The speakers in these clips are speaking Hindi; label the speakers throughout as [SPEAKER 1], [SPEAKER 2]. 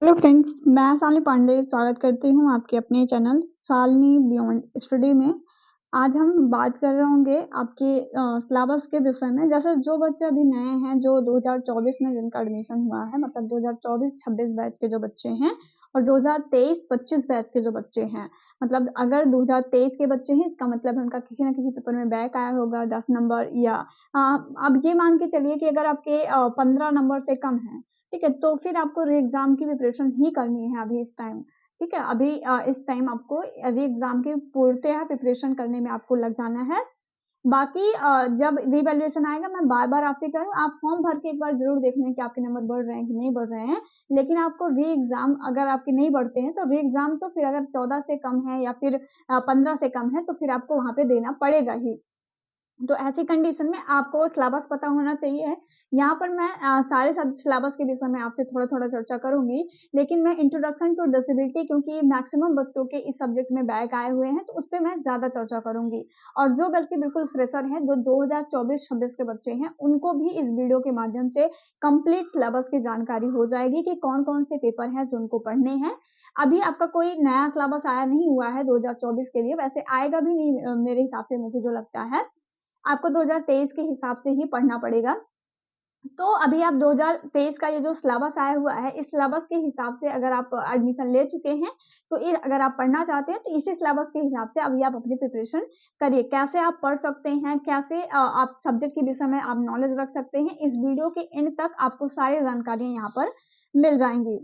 [SPEAKER 1] हेलो फ्रेंड्स, मैं शालिनी पांडे स्वागत करती हूँ आपके अपने चैनल शालिनी बियॉन्ड स्टडी में। आज हम बात कर रहे होंगे आपके सिलेबस के विषय में। जैसे जो बच्चे अभी नए हैं, जो 2024 में जिनका एडमिशन हुआ है, मतलब 2024-26 बैच के जो बच्चे हैं और 2023-25 बैच के जो बच्चे हैं, मतलब अगर 2023 के बच्चे हैं, इसका मतलब उनका किसी न किसी पेपर में बैक आया होगा 10 नंबर या अब ये मान के चलिए कि अगर आपके 15 नंबर से कम है, ठीक है, तो फिर आपको री एग्ज़ाम की प्रिपरेशन ही करनी है अभी इस टाइम, ठीक है? अभी इस टाइम आपको री एग्ज़ाम की पूर्णतः प्रिपरेशन करने में आपको लग जाना है। बाकी जब रीवैल्यूएशन आएगा, मैं बार-बार आपसे कह रही हूँ, आप फॉर्म भर के एक बार ज़रूर देख लें कि आपके नंबर बढ़ रहे हैं कि नहीं बढ़ रहे हैं। लेकिन आपको री एग्ज़ाम अगर आपके नहीं बढ़ते हैं, तो री एग्ज़ाम तो फिर अगर 14 से कम है या फिर 15 से कम है, तो फिर आपको वहाँ पे देना पड़ेगा ही। तो ऐसी कंडीशन में आपको सिलेबस पता होना चाहिए। यहाँ पर मैं सारे सब सिलेबस के विषय में आपसे थोड़ा-थोड़ा चर्चा करूँगी, लेकिन मैं इंट्रोडक्शन टू डिसेबिलिटी, क्योंकि मैक्सिमम बच्चों के इस सब्जेक्ट में बैक आए हुए हैं, तो उसपे मैं ज़्यादा चर्चा करूँगी। और जो बच्चे बिल्कुल फ्रेशर हैं, जो 2024-26 के बच्चे हैं, उनको भी इस वीडियो के माध्यम से कंप्लीट सिलेबस की जानकारी हो जाएगी कि कौन-कौन से पेपर हैं जो उनको पढ़ने हैं। अभी आपका कोई नया सिलेबस आया नहीं हुआ है 2024 के लिए, वैसे आएगा भी नहीं मेरे हिसाब से, मुझे जो लगता है। आपको 2023 के हिसाब से ही पढ़ना पड़ेगा। तो अभी आप 2023 का ये जो सिलेबस आया हुआ है, इस सिलेबस के हिसाब से अगर आप एडमिशन ले चुके हैं, तो ये अगर आप पढ़ना चाहते हैं, तो इसी सिलेबस के हिसाब से अभी आप अपनी प्रिपरेशन करिए। कैसे आप पढ़ सकते हैं, कैसे आप सब्जेक्ट के विषय में आप नॉलेज रख सकते हैं, इस वीडियो के एंड तक आपको सारी जानकारियाँ यहाँ पर मिल जाएँगी।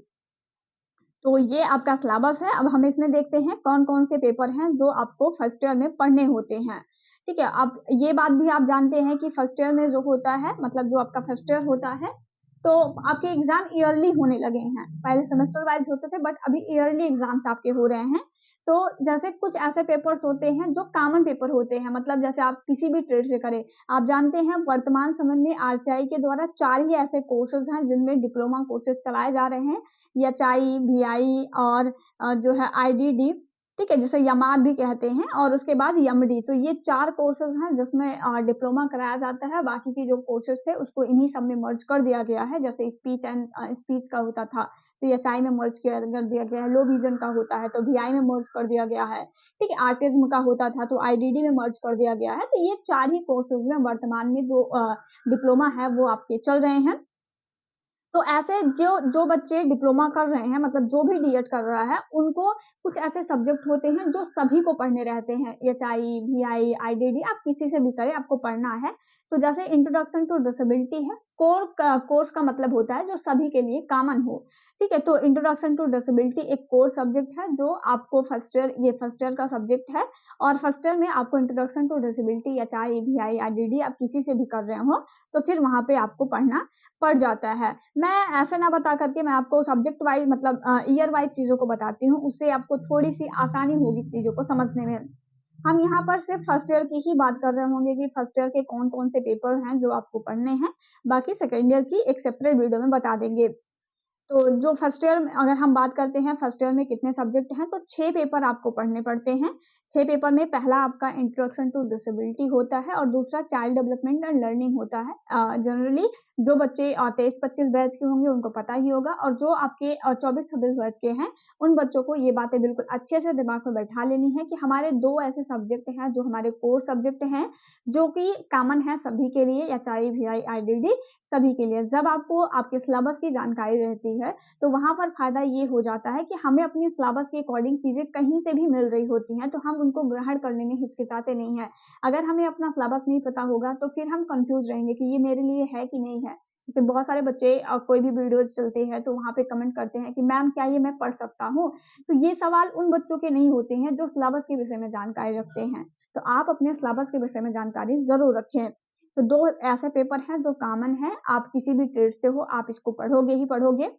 [SPEAKER 1] तो ये आपका सिलेबस है। अब हम इसमें देखते हैं कौन-कौन से पेपर हैं जो आपको फर्स्ट ईयर में पढ़ने होते हैं। ठीक है? अब ये बात भी आप जानते हैं कि फर्स्ट ईयर में जो होता है, मतलब जो आपका फर्स्ट ईयर होता है, तो आपके एग्ज़ाम ईयरली होने लगे हैं। पहले सेमेस्टर वाइज़ होते थे, बट अभी ईयरली एग्ज़ाम्स आपके हो रहे हैं। तो जैसे कुछ ऐसे पेपर्स होते हैं जो कॉमन पेपर होते हैं, मतलब जैसे आप किसी भी ट्रेड से करें। आप जानते हैं वर्तमान समय में आरटीआई के द्वारा 4 ही ऐसे कोर्सेज़ हैं जिनमें डिप्लोमा कोर्सेज़ चलाए जा रहे हैं। एचआई, वीआई और जो है आईडीडी, ठीक है? जिसे यमात भी कहते हैं, और उसके बाद यमडी। तो ये 4 कोर्सेज़ हैं जिसमें डिप्लोमा कराया जाता है। बाकी के जो कोर्सेज़ थे उसको इन्हीं सब में मर्ज कर दिया गया है। जैसे स्पीच एंड स्पीच का होता था, तो एचआई में मर्ज किया कर दिया गया है। लो विज़न का होता है तो वीआई में मर्ज कर दिया गया है। ठीक है? आर्टिज़्म का होता था तो आईडीडी में मर्ज कर दिया गया है। तो ये 4 ही कोर्सेज़ में वर्तमान में जो डिप्लोमा है वो आपके चल रहे हैं। तो ऐसे जो जो बच्चे डिप्लोमा कर रहे हैं, मतलब जो भी बीएड कर रहा है, उनको कुछ ऐसे सब्जेक्ट होते हैं जो सभी को पढ़ने रहते हैं। एचआई, वीआई, आईडीडी, आप किसी से भी करें, आपको पढ़ना है। तो जैसे इंट्रोडक्शन टू डिसेबिलिटी है, कोर्स का मतलब होता है जो सभी के लिए कॉमन हो। ठीक है? तो इंट्रोडक्शन टू डिसेबिलिटी एक कोर सब्जेक्ट है जो आपको फर्स्ट ईयर का सब्जेक्ट है, और फर्स्ट ईयर में आपको introduction to disability, HI, VI, IDD आप किसी से भी कर रहे हो, तो फिर वहाँ पे आपको पढ़ना पड़ जाता है। मैं ऐसे ना बता कर के मैं आपको सब्जेक्ट वाइज़, मतलब ईयर वाइज़ चीज़ों को बताती हूँ, उससे आपको थोड़ी-सी आसानी होगी चीज़ों को समझने में। हम यहाँ पर सिर्फ़ फर्स्ट ईयर की ही बात कर रहे होंगे कि फर्स्ट ईयर के कौन-कौन से पेपर हैं जो आपको पढ़ने हैं, बाकी सेकंड ईयर की एक सेपरेट वीडियो में बता देंगे। तो जो फर्स्ट ईयर में अगर हम बात करते हैं, फर्स्ट ईयर में कितने सब्जेक्ट हैं, तो 6 पेपर आपको पढ़ने पड़ते हैं। 6 पेपर में पहला आपका इंट्रोडक्शन टू डिसेबिलिटी होता है और दूसरा चाइल्ड डेवलपमेंट एंड लर्निंग होता है। जनरली जो बच्चे 23-25 बैच के होंगे उनको पता ही होगा, और जो आपके 24-26 बैच के हैं, उन बच्चों को ये बातें बिल्कुल अच्छे से दिमाग में बैठा लेनी है कि हमारे 2 ऐसे सब्जेक्ट हैं जो हमारे कोर सब्जेक्ट हैं, जो कि कॉमन है सभी के लिए, एचआई, वीआई, आईडीडी सभी के लिए। जब आपको आपके सिलेबस की जानकारी रहती है, तो वहाँ पर फ़ायदा ये हो जाता है कि हमें अपनी सिलेबस के अकॉर्डिंग चीज़ें कहीं से भी मिल रही होती हैं, तो हम उनको ग्रहण करने में हिचकिचाते नहीं हैं। अगर हमें अपना सिलेबस नहीं पता होगा, तो फिर हम कन्फ्यूज़ रहेंगे कि ये मेरे लिए है कि नहीं है। जैसे बहुत सारे बच्चे कोई भी वीडियोज़ चलती है, तो वहाँ पे कमेंट करते हैं कि मैम क्या ये मैं पढ़ सकता हूँ? तो ये सवाल उन बच्चों के नहीं होते हैं जो सिलेबस के विषय में जानकारी रखते हैं। तो आप अपने सिलेबस के विषय में जानकारी ज़रूर रखें। तो 2 ऐसे पेपर हैं जो कॉमन हैं, आप किसी भी ट्रेड से हो, आप इसको पढ़ोगे ही पढ़ोगे।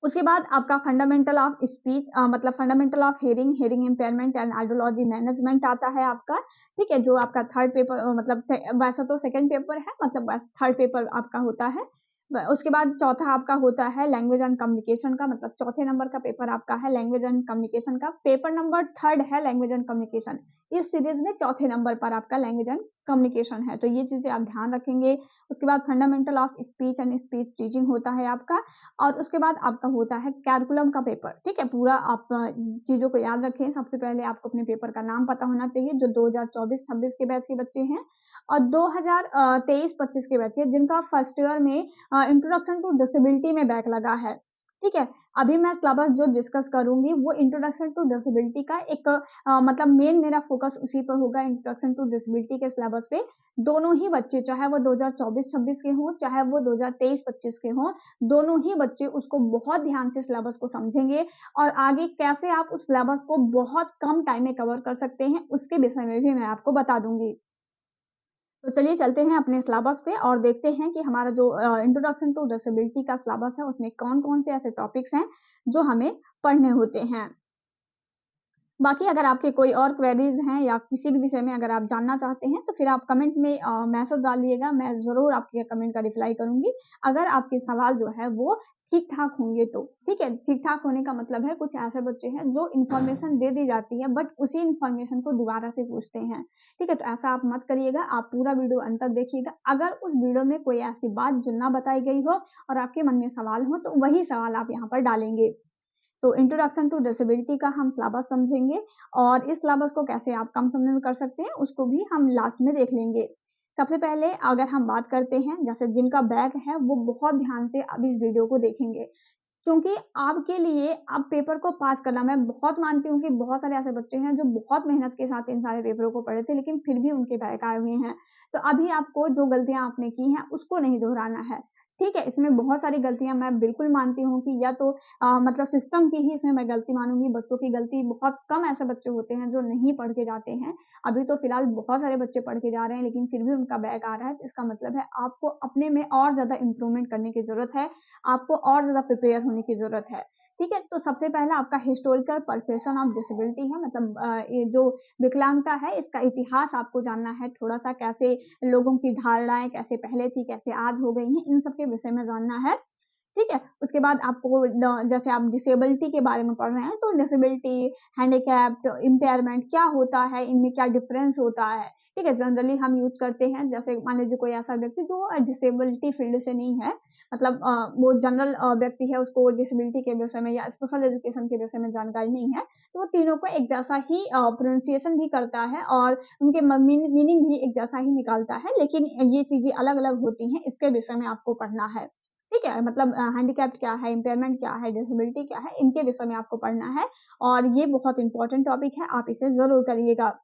[SPEAKER 1] उसके बाद आपका फंडामेंटल ऑफ स्पीच, मतलब fundamental of hearing, hearing impairment and audiology management आता है आपका, ठीक है? जो आपका थर्ड पेपर, मतलब वैसा तो सेकंड पेपर है, मतलब बस थर्ड पेपर आपका होता है। उसके बाद चौथा आपका होता है लैंग्वेज एंड कम्युनिकेशन का, मतलब चौथे नंबर का पेपर आपका है लैंग्वेज एंड कम्युनिकेशन का। पेपर नंबर थर्ड है लैंग्वेज एंड कम्युनिकेशन। इस सीरीज में चौथे नंबर पर आपका लैंग्वेज एंड कम्युनिकेशन है, तो ये चीज़ें आप ध्यान रखेंगे। उसके बाद fundamental of speech and speech teaching होता है आपका, और उसके बाद आपका होता है कैरिकुलम का पेपर, ठीक है। पूरा आप चीज़ों को याद रखें। सबसे पहले आपको अपने पेपर का नाम पता होना चाहिए, जो 2024-26 के बैच के बच्चे हैं, और 2023-25 के बच्चे जिनका फर्स्ट ईयर में इंट्रोडक्शन टू डिसेबिलिटी में बैक लगा है, ठीक है। अभी मैं सिलेबस जो डिस्कस करूँगी वो इंट्रोडक्शन टू डिसेबिलिटी का एक मतलब मेन मेरा फोकस उसी पर होगा, इंट्रोडक्शन टू डिसेबिलिटी के सिलेबस पे। दोनों ही बच्चे, चाहे वो 2024-26 के हों, चाहे वो 2023-25 के हों, दोनों ही बच्चे उसको बहुत ध्यान से सिलेबस को समझेंगे, और आगे कैसे आप उस सिलेबस को बहुत कम टाइम में कवर कर सकते हैं, उसके विषय में भी मैं आपको बता दूँगी। तो चलिए चलते हैं अपने सिलेबस पे और देखते हैं कि हमारा जो इंट्रोडक्शन टू डिसेबिलिटी का सिलेबस है, उसमें कौन-कौन से ऐसे टॉपिक्स हैं, जो हमें पढ़ने होते हैं। बाकी अगर आपके कोई और क्वेरीज़ हैं या किसी भी विषय में अगर आप जानना चाहते हैं, तो फिर आप कमेंट में मैसेज डालिएगा, मैं ज़रूर आपके कमेंट का रिप्लाई करूँगी। अगर आपके सवाल जो है वो ठीक-ठाक होंगे तो, ठीक है? ठीक-ठाक होने का मतलब है कुछ ऐसे बच्चे हैं जो इन्फॉर्मेशन दे दी जाती है बट उसी इन्फॉर्मेशन को दोबारा से पूछते हैं, ठीक है? तो ऐसा आप मत करिएगा, आप पूरा वीडियो अंत तक देखिएगा। अगर उस वीडियो में कोई ऐसी बात जो ना बताई गई हो और आपके मन में सवाल हो, तो वही सवाल आप यहाँ पर डालेंगे। तो इंट्रोडक्शन टू डिसेबिलिटी का हम सिलेबस समझेंगे, और इस सिलेबस को कैसे आप कम समय में कर सकते हैं, उसको भी हम लास्ट में देख लेंगे। सबसे पहले अगर हम बात करते हैं, जैसे जिनका बैक है, वो बहुत ध्यान से अब इस वीडियो को देखेंगे, क्योंकि आपके लिए अब पेपर को पास करना, मैं बहुत मानती हूँ कि बहुत सारे ऐसे बच्चे हैं, जो बहुत मेहनत के साथ इन सारे पेपरों को पढ़े थे, लेकिन फिर भी उनके बैक आए हुए हैं। तो अभी आपको जो गलतियाँ आपने की हैं, उसको नहीं दोहराना है, ठीक है? इसमें बहुत सारी गलतियाँ मैं बिल्कुल मानती हूँ कि या तो मतलब सिस्टम की ही इसमें मैं गलती मानूँगी, बच्चों की गलती। बहुत कम ऐसे बच्चे होते हैं जो नहीं पढ़ के जाते हैं। अभी तो फिलहाल बहुत सारे बच्चे पढ़ के जा रहे हैं, लेकिन फिर भी उनका बैक आ रहा है, तो इसका मतलब है आपको अपने में और ज़्यादा इम्प्रूवमेंट करने की ज़रूरत है, आपको और ज़्यादा प्रिपेयर होने की ज़रूरत है, ठीक है? तो सबसे पहला आपका हिस्टोरिकल परसेप्शन ऑफ डिसेबिलिटी है, मतलब ये जो विकलांगता है, इसका इतिहास आपको जानना है थोड़ा-सा, कैसे लोगों की धारणाएँ कैसे पहले थी, कैसे आज हो गई हैं, इन सब के विषय में जानना है, ठीक है? उसके बाद आपको जैसे आप डिसेबिलिटी के बारे में पढ़ रहे हैं, तो डिसेबिलिटी, हैंडीकैप्ड, इम्पेयरमेंट क्या होता है, इनमें क्या डिफरेंस होता है, ठीक है? जनरली हम यूज़ करते हैं, जैसे मान लीजिए कोई ऐसा व्यक्ति जो डिसेबिलिटी फील्ड से नहीं है, मतलब वो जनरल व्यक्ति है, उसको डिसेबिलिटी के विषय में या स्पेशल एजुकेशन के विषय में जानकारी नहीं है, तो वो तीनों को एक जैसा ही प्रोनंसिएशन भी करता है, और उनके मीनिंग भी एक जैसा ही निकालता है, लेकिन ये चीज़ें अलग-अलग होती हैं, इसके विषय में आपको पढ़ना है। ठीक है? मतलब हैंडीकैप्ड क्या है, इम्पेयरमेंट क्या है, डिसेबिलिटी क्या है, इनके विषय में आपको पढ़ना है, और ये बहुत इम्पोर्टेंट टॉपिक है, आप इसे ज़रूर करिएगा।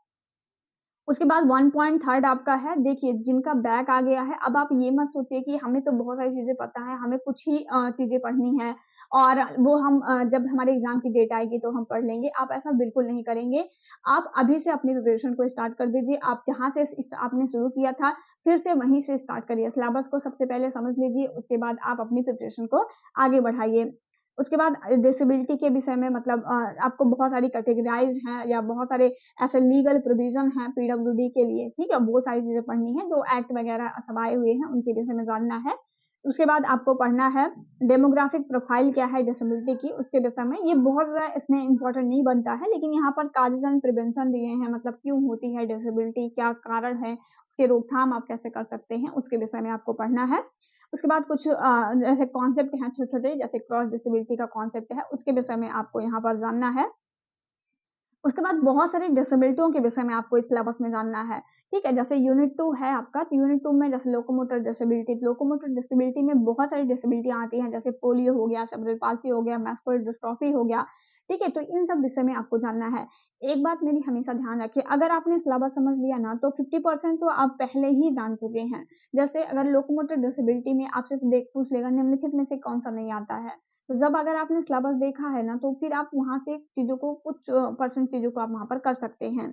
[SPEAKER 1] उसके बाद 1 पॉइंट थर्ड आपका है, देखिए जिनका बैक आ गया है, अब आप ये मत सोचिए कि हमें तो बहुत सारी चीज़ें पता है, हमें कुछ ही चीज़ें पढ़नी है, और वो हम जब हमारे एग्ज़ाम की डेट आएगी तो हम पढ़ लेंगे, आप ऐसा बिल्कुल नहीं करेंगे। आप अभी से अपनी प्रिपरेशन को स्टार्ट कर दीजिए, आप जहाँ से आपने शुरू किया था, फिर से वहीं से स्टार्ट करिए। सिलेबस को सबसे पहले समझ लीजिए, उसके बाद आप अपनी प्रिपरेशन को आगे बढ़ाइए। उसके बाद डिसेबिलिटी के विषय में, मतलब आपको बहुत सारी कैटेगराइज़ हैं या बहुत सारे ऐसे लीगल प्रोविज़न हैं पीडब्ल्यूडी के लिए, ठीक है? वो सारी चीज़ें पढ़नी है, जो एक्ट वगैरह सब आए हुए हैं, उनके विषय में जानना है। उसके बाद आपको पढ़ना है डेमोग्राफिक प्रोफाइल क्या है डिसेबिलिटी की, उसके विषय में। ये बहुत ज़्यादा इसमें इम्पोर्टेंट नहीं बनता है, लेकिन यहाँ पर कॉजेज़ एंड प्रिवेंशन दिए हैं, मतलब क्यों होती है डिसेबिलिटी, क्या कारण है, उसकी रोकथाम आप कैसे कर सकते हैं, उसके विषय में आपको पढ़ना है। उसके बाद कुछ ऐसे कॉन्सेप्ट हैं छोटे-छोटे, जैसे क्रॉस डिसेबिलिटी का कॉन्सेप्ट है, उसके विषय में आपको यहाँ पर जानना है। उसके बाद बहुत सारी डिसेबिलिटियों के विषय में आपको इस सिलेबस में जानना है, ठीक है? जैसे यूनिट 2 है आपका, तो यूनिट 2 में जैसे लोकोमोटर डिसेबिलिटी में बहुत सारी डिसेबिलिटियाँ आती हैं, जैसे पोलियो हो गया, सेरेब्रल पाल्सी हो गया, मस्कुलर डिस्ट्रॉफी हो गया, ठीक है? तो इन सब विषय में आपको जानना है। एक बात मेरी हमेशा ध्यान रखिए, अगर आपने सिलेबस समझ लिया ना, तो 50% तो आप पहले ही जान चुके हैं। जैसे अगर लोकोमोटर डिसेबिलिटी में आपसे पूछ लेगा निम्नलिखित में से कौन-सा नहीं आता है? तो जब अगर आपने सिलेबस देखा है ना, तो फिर आप वहाँ से चीज़ों को कुछ परसेंट चीज़ों को आप वहाँ पर कर सकते हैं।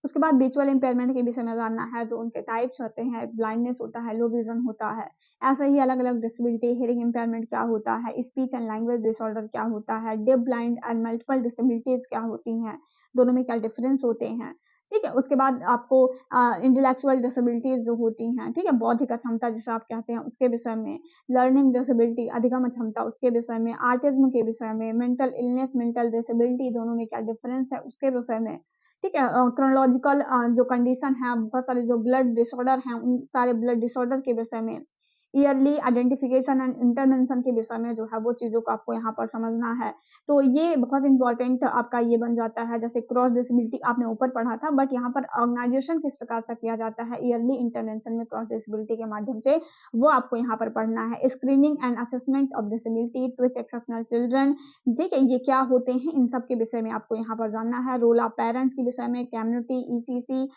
[SPEAKER 1] उसके बाद विजुअल इम्पेयरमेंट के विषय में जानना है, जो उनके टाइप्स होते हैं, ब्लाइंडनेस होता है, लो विज़न होता है। ऐसे ही अलग-अलग डिसेबिलिटी, हियरिंग इम्पेयरमेंट क्या होता है, स्पीच एंड लैंग्वेज डिसऑर्डर क्या होता है, deaf blind and multiple disabilities क्या होती हैं, दोनों में क्या डिफरेंस होते हैं, ठीक है? उसके बाद आपको इंटेलेक्चुअल डिसेबिलिटीज़ जो होती हैं, ठीक है? बौद्धिक अक्षमता जिसे आप कहते हैं, उसके विषय में, लर्निंग डिसेबिलिटी, अधिगम अक्षमता, उसके विषय में, ऑटिज़्म के विषय में, मेंटल इलनेस, मेंटल डिसेबिलिटी, दोनों में क्या डिफरेंस है, उसके विषय में, ठीक है? क्रोनोलॉजिकल जो कंडीशन है, बहुत सारे जो ब्लड डिसऑर्डर हैं, उन सारे ब्लड डिसऑर्डर के विषय में, ईयरली आइडेंटिफिकेशन एंड इंटरवेंशन के विषय में जो है वो चीज़ों को आपको यहाँ पर समझना है। तो ये बहुत इम्पोर्टेंट आपका ये बन जाता है, जैसे क्रॉस डिसेबिलिटी आपने ऊपर पढ़ा था, बट यहाँ पर ऑर्गेनाइजेशन किस प्रकार से किया जाता है ईयरली इंटरवेंशन में क्रॉस डिसेबिलिटी के माध्यम से, वो आपको यहाँ पर पढ़ना है। Screening and assessment of disability twist exceptional children, ठीक है? ये क्या होते हैं, इन सब के विषय में आपको यहाँ पर जानना है। रोल ऑफ पेरेंट्स के विषय में, कम्युनिटी, ईसीसी,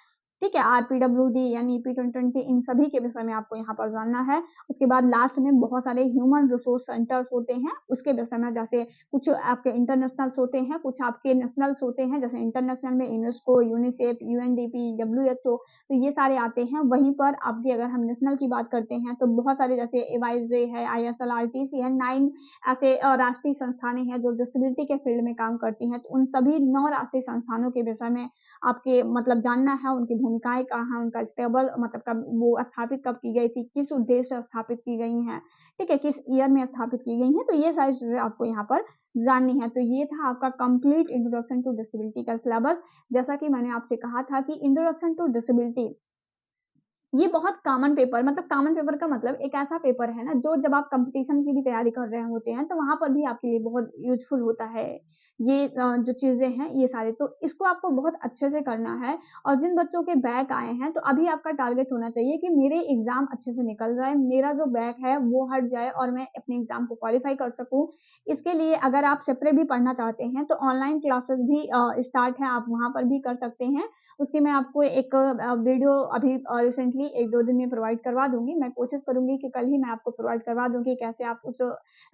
[SPEAKER 1] ठीक है? आरपीडब्ल्यूडी यानी ईपी 2020, इन सभी के विषय में आपको यहाँ पर जानना है। उसके बाद लास्ट में बहुत सारे ह्यूमन रिसोर्स सेंटर्स होते हैं, उसके विषय में, जैसे कुछ आपके इंटरनेशनल्स होते हैं, कुछ आपके नेशनल्स होते हैं, जैसे इंटरनेशनल में यूनेस्को, यूनिसेफ, यूएनडीपी, डब्ल्यूएचओ, तो ये सारे आते हैं। वहीं पर आपकी अगर हम नेशनल की बात करते हैं तो बहुत सारे जैसे एवाइज़े है, आईएसएलआरटीसी है, 9 ऐसे राष्ट्रीय संस्थानें हैं जो डिसेबिलिटी के फील्ड में काम करती हैं। तो उन सभी 9 राष्ट्रीय संस्थानों के विषय में आपके मतलब जानना है, उनकी भूमिकाएँ क्या हैं, उनका स्टेबल मतलब कब वो स्थापित कब की गई थी, किस उद्देश्य से स्थापित की गई हैं, ठीक है? किस ईयर में स्थापित की गई हैं, तो ये सारी चीज़ें आपको यहाँ पर जाननी है। तो ये था आपका कंप्लीट इंट्रोडक्शन टू डिसेबिलिटी का सिलेबस। जैसा कि मैंने आपसे कहा था कि इंट्रोडक्शन टू डिसेबिलिटी ये बहुत कॉमन पेपर, मतलब कॉमन पेपर का मतलब एक ऐसा पेपर है ना जो जब आप कॉम्पिटिशन की भी तैयारी कर रहे होते हैं तो वहाँ पर भी आपके लिए बहुत यूज़फुल होता है। ये जो चीज़ें हैं ये सारे, तो इसको आपको बहुत अच्छे से करना है। और जिन बच्चों के बैक आए हैं तो अभी आपका टारगेट होना चाहिए कि मेरे एग्ज़ाम अच्छे से निकल जाए, मेरा जो बैक है वो हट जाए और मैं अपने एग्ज़ाम को क्वालीफाई कर सकूँ। इसके लिए अगर आप सेपरेट भी पढ़ना चाहते हैं तो ऑनलाइन क्लासेस भी स्टार्ट हैं, आप वहाँ पर भी कर सकते हैं। उसकी मैं आपको एक वीडियो अभी रिसेंटली 1-2 दिन में प्रोवाइड करवा दूँगी। मैं कोशिश करूँगी कि कल ही मैं आपको प्रोवाइड करवा दूँ कि कैसे आप उस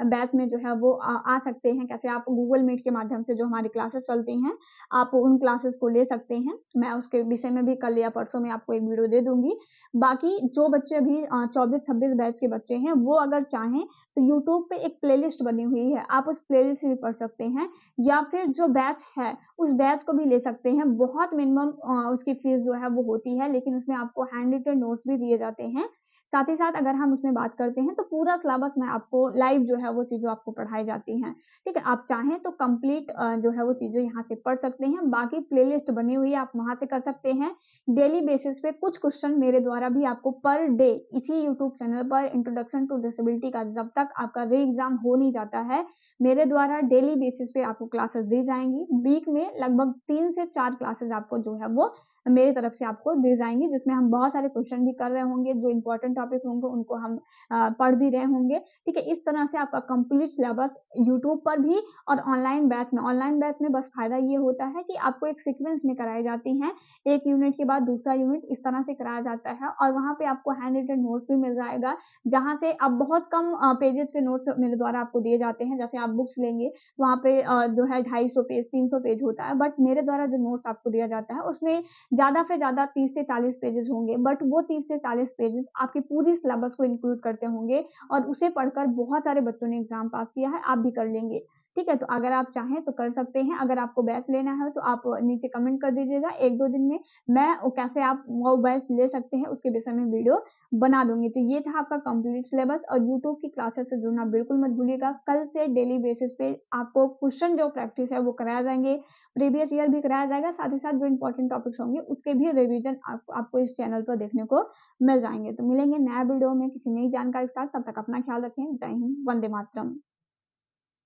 [SPEAKER 1] बैच में जो है वो आ सकते हैं, कैसे आप गूगल मीट के माध्यम से जो हमारी क्लासेस चलती हैं, आप उन क्लासेस को ले सकते हैं। मैं उसके विषय में भी कल या परसों में आपको एक वीडियो दे दूँगी। बाकी जो बच्चे अभी 24-26 बैच के बच्चे हैं, वो अगर चाहें तो यूट्यूब पे एक प्लेलिस्ट बनी हुई है, आप उस प्लेलिस्ट से भी पढ़ सकते हैं, या फिर जो बैच है उस बैच को भी ले सकते हैं। बहुत मिनिमम उसकी फीस जो है वो होती है, लेकिन उसमें आपको हैंड रिटन नोट्स भी दिए जाते हैं। साथ ही साथ अगर हम उसमें बात करते हैं तो पूरा सिलेबस में आपको लाइव जो है वो चीज़ें आपको पढ़ाई जाती हैं। ठीक है? आप चाहें तो कंप्लीट जो है वो चीज़ें यहाँ से पढ़ सकते हैं। बाकी प्लेलिस्ट बनी हुई है, आप वहाँ से कर सकते हैं। डेली बेसिस पे कुछ क्वेश्चन मेरे द्वारा भी आपको पर डे इसी यूट्यूब चैनल पर इंट्रोडक्शन टू डिसेबिलिटी का जब तक आपका री एग्ज़ाम हो नहीं जाता है, मेरे द्वारा डेली बेसिस पे आपको क्लासेस दी जाएँगी। वीक में लगभग 3 से 4 क्लासेस आपको जो है वो मेरी तरफ से आपको दी जाएँगी, जिसमें हम बहुत सारे क्वेश्चन भी कर रहे होंगे, जो इम्पोर्टेंट टॉपिक होंगे उनको हम पढ़ भी रहे होंगे। ठीक है? इस तरह से आपका कंप्लीट सिलेबस यूट्यूब पर भी और ऑनलाइन बैच में। ऑनलाइन बैच में बस फ़ायदा ये होता है कि आपको एक सीक्वेंस में कराई जाती हैं, एक यूनिट के बाद दूसरा यूनिट इस तरह से कराया जाता है और वहाँ पे आपको हैंड रिटन नोट्स भी मिल जाएगा, जहाँ से अब बहुत कम पेजेज़ के नोट्स मेरे द्वारा आपको दिए जाते हैं। जैसे आप बुक्स लेंगे, वहाँ पे जो है 250 पेज, 300 पेज होता है, बट मेरे द्वारा जो नोट्स आपको दिया जाता है, उसमें ज़्यादा से ज़्यादा 30 से 40 पेजेज़ होंगे, बट वो 30 से 40 पेजेज़ आपकी पूरी सिलेबस को इंक्लूड करते होंगे और उसे पढ़कर बहुत सारे बच्चों ने एग्ज़ाम पास किया है, आप भी कर लेंगे। ठीक है? तो अगर आप चाहें तो कर सकते हैं, अगर आपको बैच लेना है तो आप नीचे कमेंट कर दीजिएगा, 1-2 दिन में मैं कैसे आप वो बैच ले सकते हैं उसके विषय में वीडियो बना दूँगी। तो ये था आपका कंप्लीट सिलेबस और यूट्यूब की क्लासेस से जुड़ना बिल्कुल मत भूलिएगा। कल से डेली बेसिस पे आपको क्वेश्चन जो प्रैक्टिस है वो कराया जाएँगे, प्रीवियस ईयर भी कराया जाएगा, साथ ही साथ जो इम्पोर्टेंट टॉपिक्स होंगे उसके भी रिवीजन आपको इस चैनल पर देखने को मिल जाएँगे। तो मिलेंगे नया वीडियो में किसी नई जानकारी के साथ, तब तक अपना ख्याल रखें। जय हिंद, वंदे मातरम।